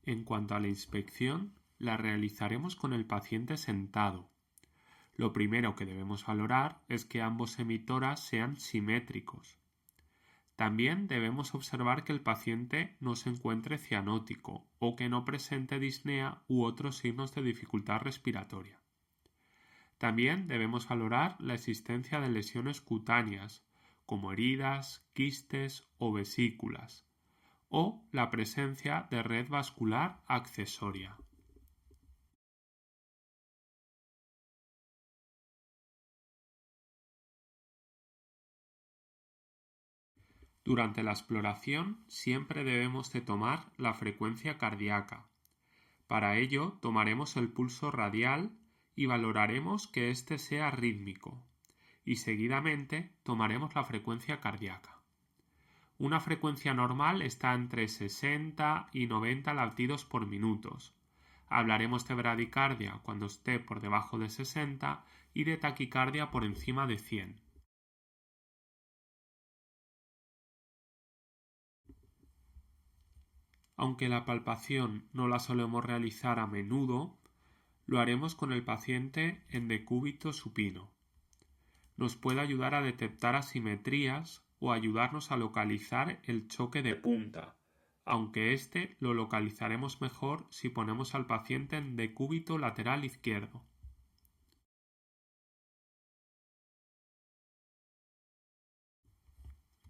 En cuanto a la inspección, la realizaremos con el paciente sentado. Lo primero que debemos valorar es que ambos emitoras sean simétricos. También debemos observar que el paciente no se encuentre cianótico o que no presente disnea u otros signos de dificultad respiratoria. También debemos valorar la existencia de lesiones cutáneas, como heridas, quistes o vesículas, o la presencia de red vascular accesoria. Durante la exploración siempre debemos de tomar la frecuencia cardíaca. Para ello tomaremos el pulso radial y valoraremos que éste sea rítmico, y seguidamente tomaremos la frecuencia cardíaca. Una frecuencia normal está entre 60 y 90 latidos por minuto. Hablaremos de bradicardia cuando esté por debajo de 60 y de taquicardia por encima de 100. Aunque la palpación no la solemos realizar a menudo, lo haremos con el paciente en decúbito supino. Nos puede ayudar a detectar asimetrías o ayudarnos a localizar el choque de punta, aunque este lo localizaremos mejor si ponemos al paciente en decúbito lateral izquierdo.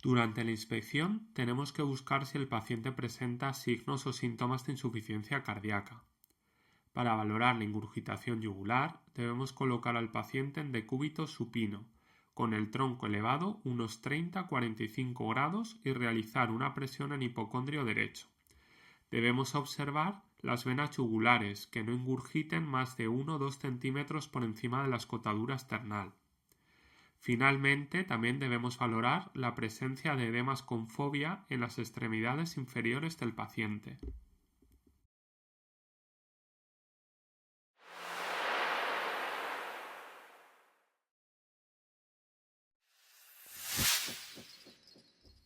Durante la inspección tenemos que buscar si el paciente presenta signos o síntomas de insuficiencia cardíaca. Para valorar la ingurgitación yugular debemos colocar al paciente en decúbito supino, con el tronco elevado unos 30-45 grados y realizar una presión en hipocondrio derecho. Debemos observar las venas yugulares que no ingurgiten más de 1 o 2 centímetros por encima de la escotadura esternal. Finalmente, también debemos valorar la presencia de edemas con fobia en las extremidades inferiores del paciente.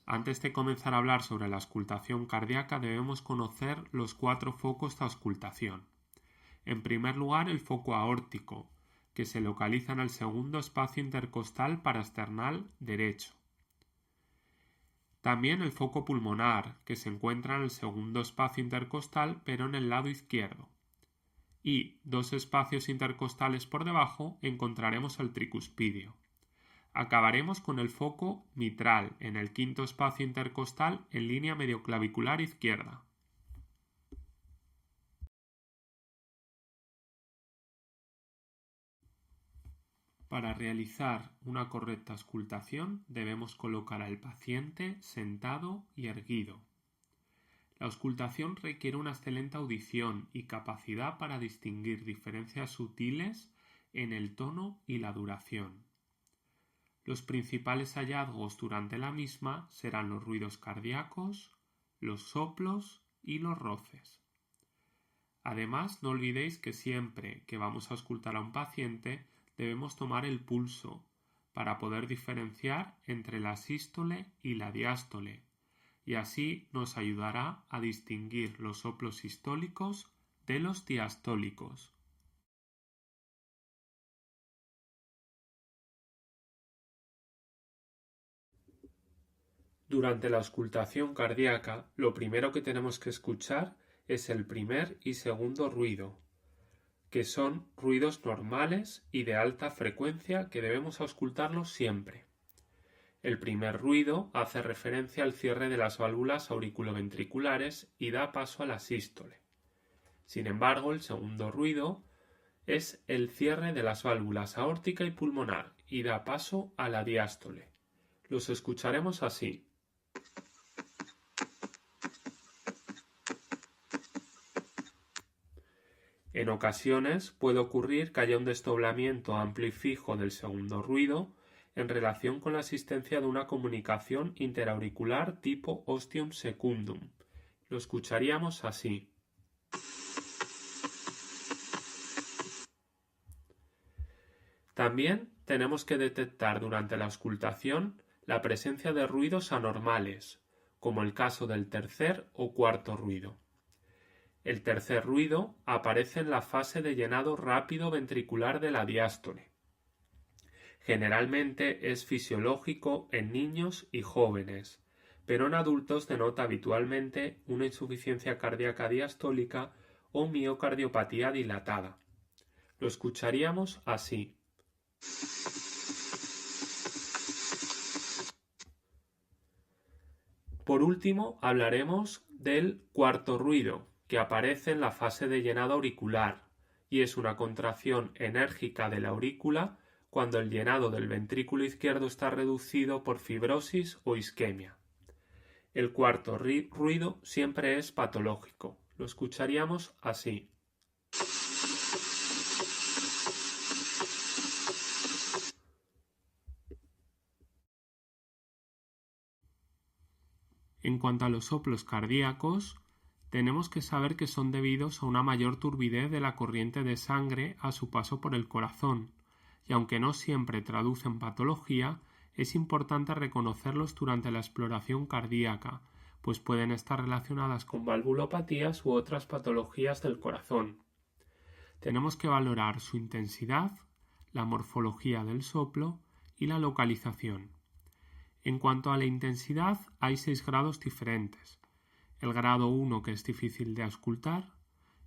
Antes de comenzar a hablar sobre la auscultación cardíaca debemos conocer los 4 focos de auscultación. En primer lugar, el foco aórtico, que se localiza en el segundo espacio intercostal paraesternal derecho. También el foco pulmonar, que se encuentra en el segundo espacio intercostal pero en el lado izquierdo. Y 2 espacios intercostales por debajo encontraremos el tricuspidio. Acabaremos con el foco mitral en el quinto espacio intercostal en línea medioclavicular izquierda. Para realizar una correcta auscultación debemos colocar al paciente sentado y erguido. La auscultación requiere una excelente audición y capacidad para distinguir diferencias sutiles en el tono y la duración. Los principales hallazgos durante la misma serán los ruidos cardíacos, los soplos y los roces. Además, no olvidéis que siempre que vamos a auscultar a un paciente debemos tomar el pulso para poder diferenciar entre la sístole y la diástole, y así nos ayudará a distinguir los soplos sistólicos de los diastólicos. Durante la auscultación cardíaca, lo primero que tenemos que escuchar es el primer y segundo ruido, que son ruidos normales y de alta frecuencia que debemos auscultarlos siempre. El primer ruido hace referencia al cierre de las válvulas auriculoventriculares y da paso a la sístole. Sin embargo, el segundo ruido es el cierre de las válvulas aórtica y pulmonar y da paso a la diástole. Los escucharemos así. En ocasiones puede ocurrir que haya un desdoblamiento amplio y fijo del segundo ruido en relación con la existencia de una comunicación interauricular tipo ostium secundum. Lo escucharíamos así. También tenemos que detectar durante la auscultación la presencia de ruidos anormales, como el caso del tercer o cuarto ruido. El tercer ruido aparece en la fase de llenado rápido ventricular de la diástole. Generalmente es fisiológico en niños y jóvenes, pero en adultos denota habitualmente una insuficiencia cardíaca diastólica o miocardiopatía dilatada. Lo escucharíamos así. Por último, hablaremos del cuarto ruido, que aparece en la fase de llenado auricular, y es una contracción enérgica de la aurícula cuando el llenado del ventrículo izquierdo está reducido por fibrosis o isquemia. El cuarto ruido siempre es patológico. Lo escucharíamos así. En cuanto a los soplos cardíacos, tenemos que saber que son debidos a una mayor turbidez de la corriente de sangre a su paso por el corazón, y aunque no siempre traducen patología, es importante reconocerlos durante la exploración cardíaca, pues pueden estar relacionadas con valvulopatías u otras patologías del corazón. Tenemos que valorar su intensidad, la morfología del soplo y la localización. En cuanto a la intensidad, hay 6 grados diferentes. El grado 1, que es difícil de auscultar,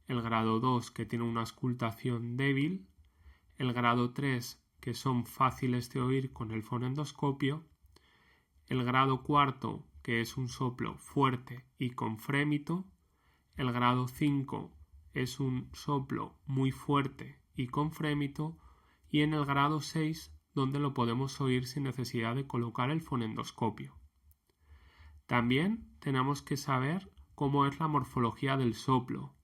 el grado 2, que tiene una auscultación débil, el grado 3, que son fáciles de oír con el fonendoscopio, el grado 4, que es un soplo fuerte y con frémito, el grado 5 es un soplo muy fuerte y con frémito, y en el grado 6 donde lo podemos oír sin necesidad de colocar el fonendoscopio. También tenemos que saber cómo es la morfología del soplo.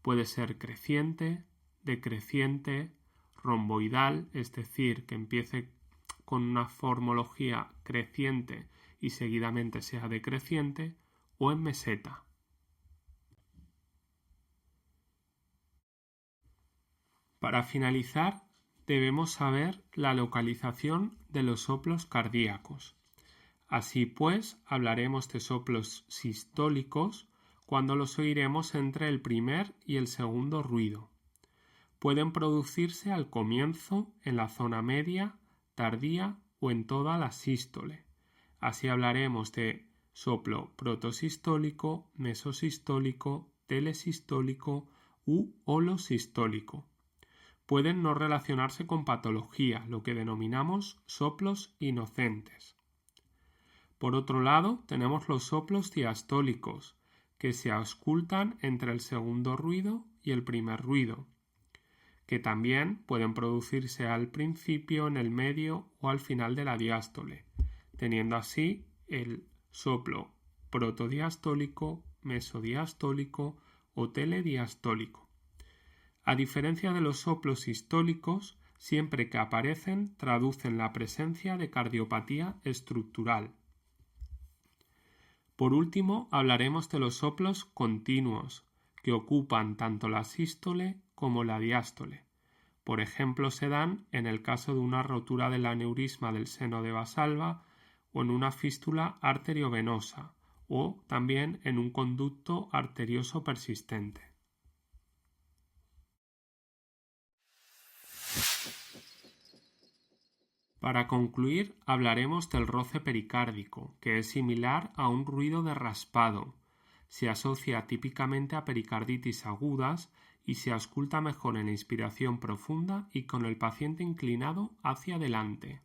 Puede ser creciente, decreciente, romboidal, es decir, que empiece con una formología creciente y seguidamente sea decreciente, o en meseta. Para finalizar, debemos saber la localización de los soplos cardíacos. Así pues, hablaremos de soplos sistólicos cuando los oiremos entre el primer y el segundo ruido. Pueden producirse al comienzo, en la zona media, tardía o en toda la sístole. Así hablaremos de soplo protosistólico, mesosistólico, telesistólico u holosistólico. Pueden no relacionarse con patología, lo que denominamos soplos inocentes. Por otro lado, tenemos los soplos diastólicos, que se auscultan entre el segundo ruido y el primer ruido, que también pueden producirse al principio, en el medio o al final de la diástole, teniendo así el soplo protodiastólico, mesodiastólico o telediastólico. A diferencia de los soplos sistólicos, siempre que aparecen traducen la presencia de cardiopatía estructural. Por último, hablaremos de los soplos continuos, que ocupan tanto la sístole como la diástole. Por ejemplo, se dan en el caso de una rotura del aneurisma del seno de Valsalva o en una fístula arteriovenosa, o también en un conducto arterioso persistente. Para concluir, hablaremos del roce pericárdico, que es similar a un ruido de raspado. Se asocia típicamente a pericarditis agudas y se ausculta mejor en la inspiración profunda y con el paciente inclinado hacia adelante.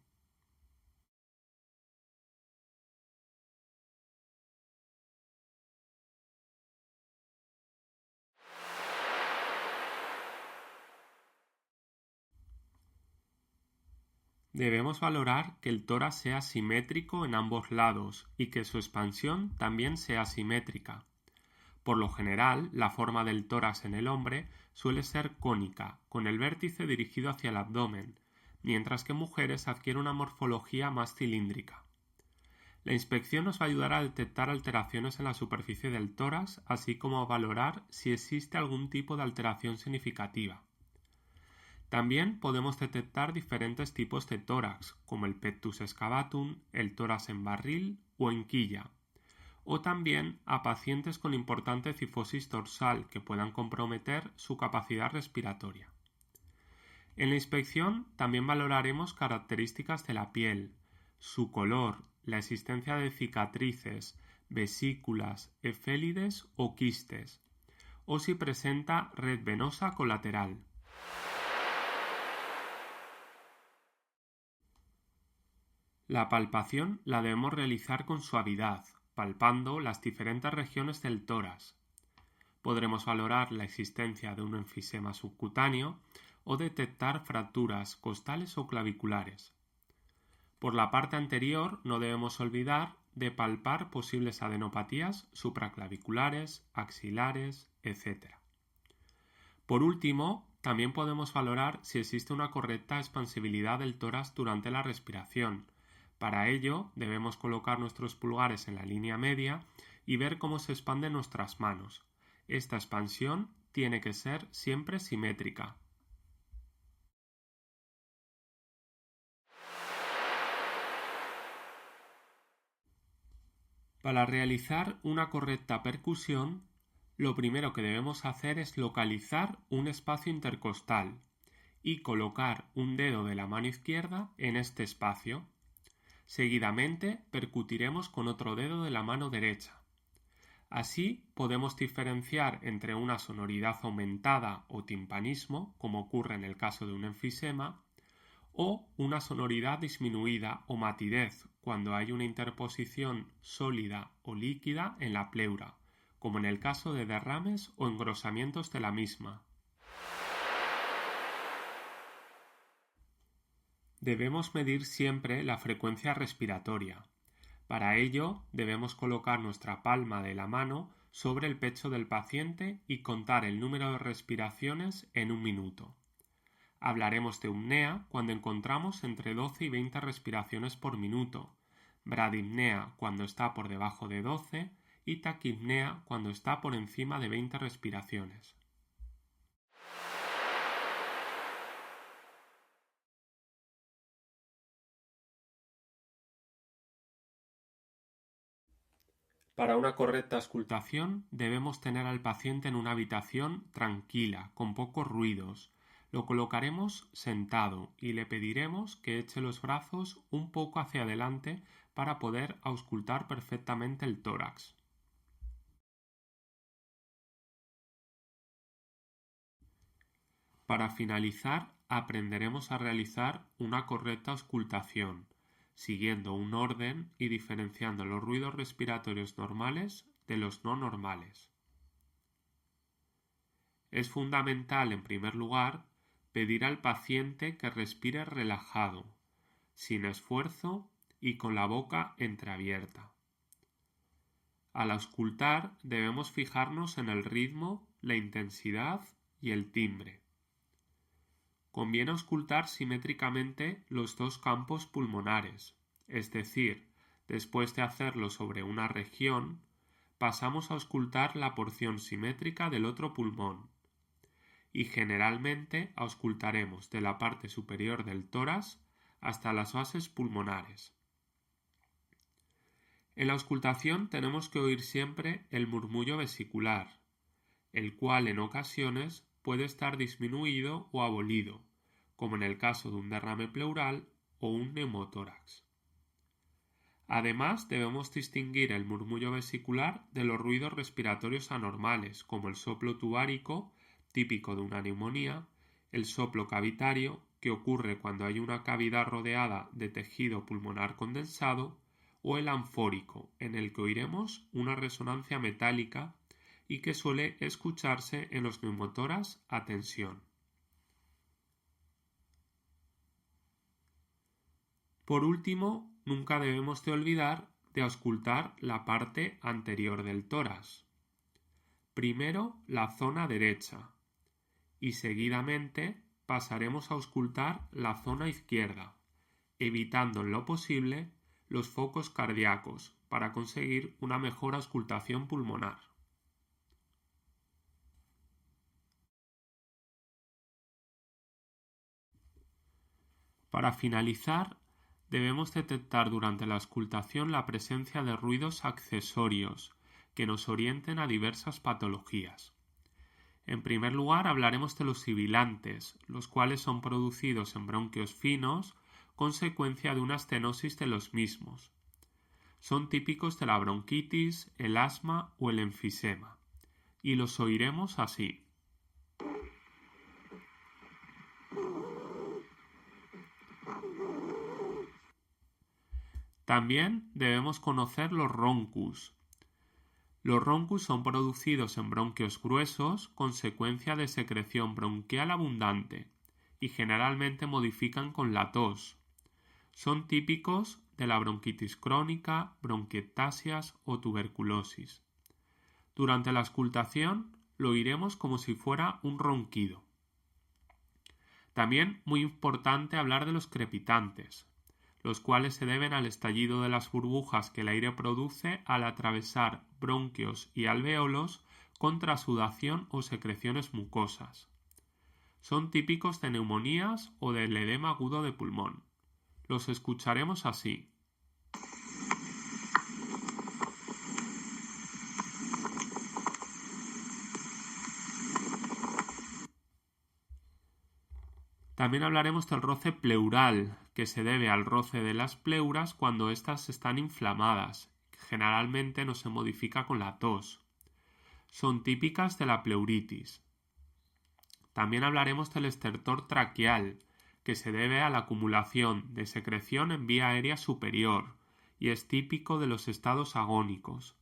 Debemos valorar que el tórax sea simétrico en ambos lados y que su expansión también sea simétrica. Por lo general, la forma del tórax en el hombre suele ser cónica, con el vértice dirigido hacia el abdomen, mientras que en mujeres adquiere una morfología más cilíndrica. La inspección nos va a ayudar a detectar alteraciones en la superficie del tórax, así como a valorar si existe algún tipo de alteración significativa. También podemos detectar diferentes tipos de tórax, como el pectus excavatum, el tórax en barril o en quilla, o también a pacientes con importante cifosis dorsal que puedan comprometer su capacidad respiratoria. En la inspección también valoraremos características de la piel, su color, la existencia de cicatrices, vesículas, efélides o quistes, o si presenta red venosa colateral. La palpación la debemos realizar con suavidad, palpando las diferentes regiones del tórax. Podremos valorar la existencia de un enfisema subcutáneo o detectar fracturas costales o claviculares. Por la parte anterior no debemos olvidar de palpar posibles adenopatías supraclaviculares, axilares, etc. Por último, también podemos valorar si existe una correcta expansibilidad del tórax durante la respiración. Para ello, debemos colocar nuestros pulgares en la línea media y ver cómo se expanden nuestras manos. Esta expansión tiene que ser siempre simétrica. Para realizar una correcta percusión, lo primero que debemos hacer es localizar un espacio intercostal y colocar un dedo de la mano izquierda en este espacio. Seguidamente percutiremos con otro dedo de la mano derecha. Así podemos diferenciar entre una sonoridad aumentada o timpanismo, como ocurre en el caso de un enfisema, o una sonoridad disminuida o matidez cuando hay una interposición sólida o líquida en la pleura, como en el caso de derrames o engrosamientos de la misma. Debemos medir siempre la frecuencia respiratoria. Para ello, debemos colocar nuestra palma de la mano sobre el pecho del paciente y contar el número de respiraciones en un minuto. Hablaremos de apnea cuando encontramos entre 12 y 20 respiraciones por minuto, bradipnea cuando está por debajo de 12 y taquipnea cuando está por encima de 20 respiraciones. Para una correcta auscultación debemos tener al paciente en una habitación tranquila, con pocos ruidos. Lo colocaremos sentado y le pediremos que eche los brazos un poco hacia adelante para poder auscultar perfectamente el tórax. Para finalizar, aprenderemos a realizar una correcta auscultación, siguiendo un orden y diferenciando los ruidos respiratorios normales de los no normales. Es fundamental, en primer lugar, pedir al paciente que respire relajado, sin esfuerzo y con la boca entreabierta. Al auscultar debemos fijarnos en el ritmo, la intensidad y el timbre. Conviene auscultar simétricamente los dos campos pulmonares, es decir, después de hacerlo sobre una región, pasamos a auscultar la porción simétrica del otro pulmón y generalmente auscultaremos de la parte superior del tórax hasta las bases pulmonares. En la auscultación tenemos que oír siempre el murmullo vesicular, el cual en ocasiones puede estar disminuido o abolido, como en el caso de un derrame pleural o un neumotórax. Además, debemos distinguir el murmullo vesicular de los ruidos respiratorios anormales, como el soplo tubárico, típico de una neumonía, el soplo cavitario, que ocurre cuando hay una cavidad rodeada de tejido pulmonar condensado, o el anfórico, en el que oiremos una resonancia metálica y que suele escucharse en los neumotórax a tensión. Por último, nunca debemos de olvidar de auscultar la parte anterior del tórax. Primero la zona derecha y seguidamente pasaremos a auscultar la zona izquierda, evitando en lo posible los focos cardíacos para conseguir una mejor auscultación pulmonar. Para finalizar, Debemos detectar durante la auscultación la presencia de ruidos accesorios que nos orienten a diversas patologías. En primer lugar, hablaremos de los sibilantes, los cuales son producidos en bronquios finos, consecuencia de una estenosis de los mismos. Son típicos de la bronquitis, el asma o el enfisema, y los oiremos así. También debemos conocer los roncus. Los roncus son producidos en bronquios gruesos, consecuencia de secreción bronquial abundante, y generalmente modifican con la tos. Son típicos de la bronquitis crónica, bronquiectasias o tuberculosis. Durante la auscultación lo oiremos como si fuera un ronquido. También muy importante hablar de los crepitantes, los cuales se deben al estallido de las burbujas que el aire produce al atravesar bronquios y alvéolos contra sudación o secreciones mucosas. Son típicos de neumonías o del edema agudo de pulmón. Los escucharemos así. También hablaremos del roce pleural, que se debe al roce de las pleuras cuando éstas están inflamadas. Generalmente no se modifica con la tos. Son típicas de la pleuritis. También hablaremos del estertor traqueal, que se debe a la acumulación de secreción en vía aérea superior y es típico de los estados agónicos.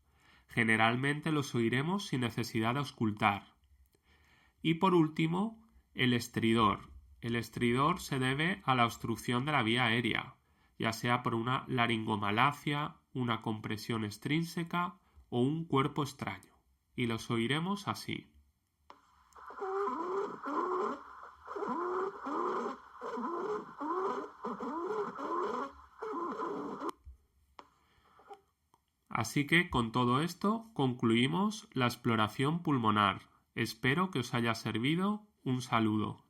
Generalmente los oiremos sin necesidad de auscultar. Y por último, el estridor. El estridor se debe a la obstrucción de la vía aérea, ya sea por una laringomalacia, una compresión extrínseca o un cuerpo extraño, y los oiremos así. Así que con todo esto concluimos la exploración pulmonar. Espero que os haya servido. Un saludo.